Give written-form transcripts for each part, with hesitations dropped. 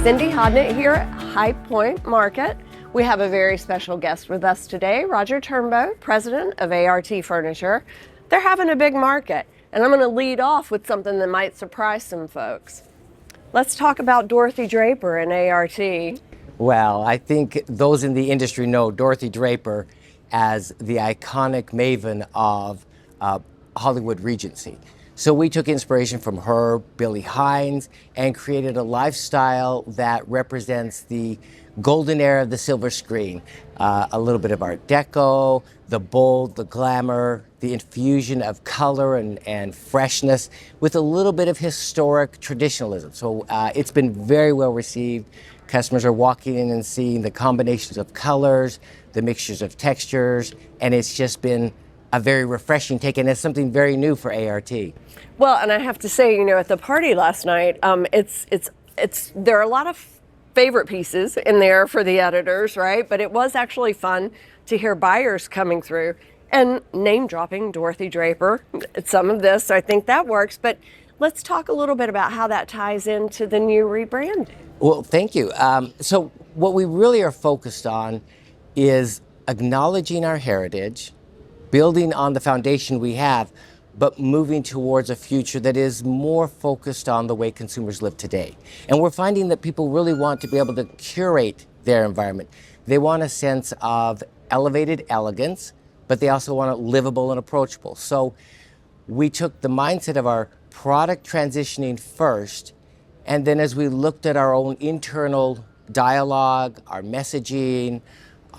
Cindy Hodnett here at High Point Market. We have a very special guest with us today, Roger Turnbow, president of A.R.T. Furniture. They're having a big market, and I'm going to lead off with something that might surprise some folks. Let's talk about Dorothy Draper and A.R.T. Well, I think those in the industry know Dorothy Draper as the iconic maven of Hollywood Regency. So we took inspiration from her, Billy Hines, and created a lifestyle that represents the golden era of the silver screen. A little bit of Art Deco, the bold, the glamour, the infusion of color and freshness with a little bit of historic traditionalism. So it's been very well received. Customers are walking in and seeing the combinations of colors, the mixtures of textures, and it's just been a very refreshing take, and it's something very new for A.R.T. Well, and I have to say, you know, at the party last night, there are a lot of favorite pieces in there for the editors, right? But it was actually fun to hear buyers coming through and name dropping Dorothy Draper. Some of this, I think that works, but let's talk a little bit about how that ties into the new rebranding. Well, thank you. So what we really are focused on is acknowledging our heritage, building on the foundation we have, but moving towards a future that is more focused on the way consumers live today. And we're finding that people really want to be able to curate their environment. They want a sense of elevated elegance, but they also want it livable and approachable. So we took the mindset of our product transitioning first, and then as we looked at our own internal dialogue, our messaging,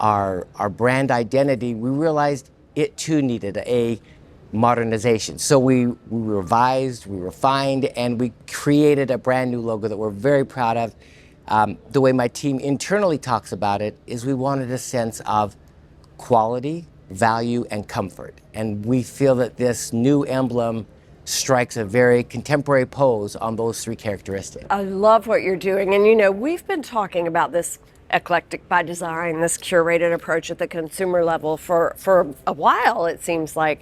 our brand identity, we realized it too needed a modernization. So we revised, we refined, and we created a brand new logo that we're very proud of. The way my team internally talks about it is we wanted a sense of quality, value, and comfort. And we feel that this new emblem strikes a very contemporary pose on those three characteristics. I love what you're doing. And you know, we've been talking about this eclectic by design, this curated approach at the consumer level for a while, it seems like.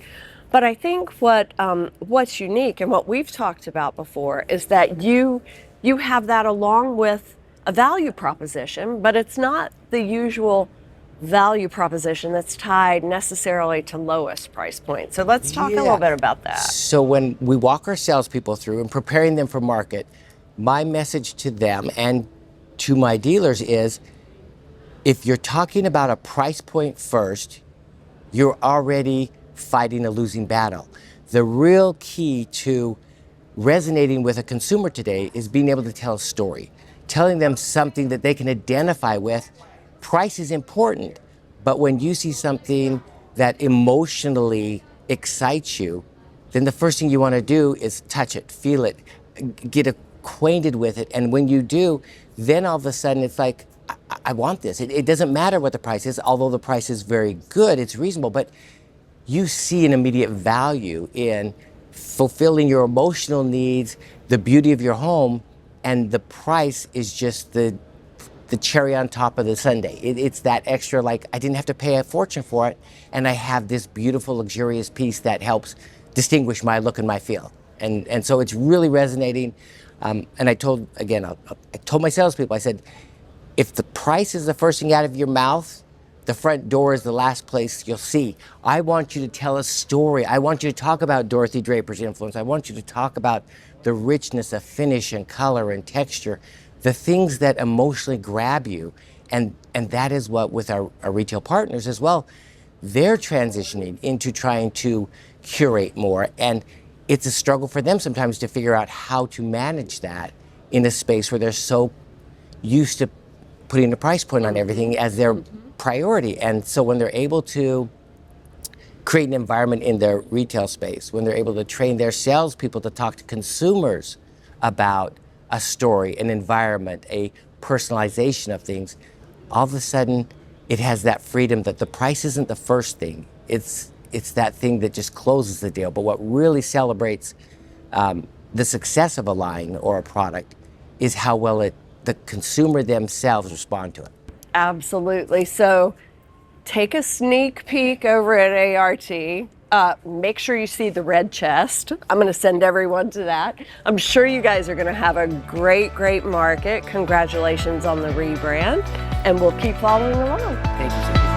But I think what's unique and what we've talked about before is that you have that along with a value proposition, but it's not the usual value proposition that's tied necessarily to lowest price point. So let's talk a little bit about that. So when we walk our salespeople through and preparing them for market, my message to them and to my dealers is, if you're talking about a price point first, you're already fighting a losing battle. The real key to resonating with a consumer today is being able to tell a story, telling them something that they can identify with. Price is important, but when you see something that emotionally excites you, then the first thing you want to do is touch it, feel it, get acquainted with it. And when you do, then all of a sudden it's like, I want this. It doesn't matter what the price is, although the price is very good, it's reasonable, but you see an immediate value in fulfilling your emotional needs, the beauty of your home, and the price is just the cherry on top of the sundae. It's that extra, like, I didn't have to pay a fortune for it, and I have this beautiful, luxurious piece that helps distinguish my look and my feel. And so it's really resonating. And I told my salespeople, I said, if the price is the first thing out of your mouth, the front door is the last place you'll see. I want you to tell a story. I want you to talk about Dorothy Draper's influence. I want you to talk about the richness of finish and color and texture, the things that emotionally grab you. And that is what, with our retail partners as well, they're transitioning into trying to curate more. And it's a struggle for them sometimes to figure out how to manage that in a space where they're so used to putting a price point on everything as their priority. And so when they're able to create an environment in their retail space, when they're able to train their salespeople to talk to consumers about a story, an environment, a personalization of things, all of a sudden it has that freedom that the price isn't the first thing. It's that thing that just closes the deal. But what really celebrates the success of a line or a product is how well the consumer themselves respond to it. Absolutely. So take a sneak peek over at A.R.T. Make sure you see the red chest. I'm going to send everyone to that. I'm sure you guys are going to have a great, great market. Congratulations on the rebrand, and we'll keep following along. Thank you so much.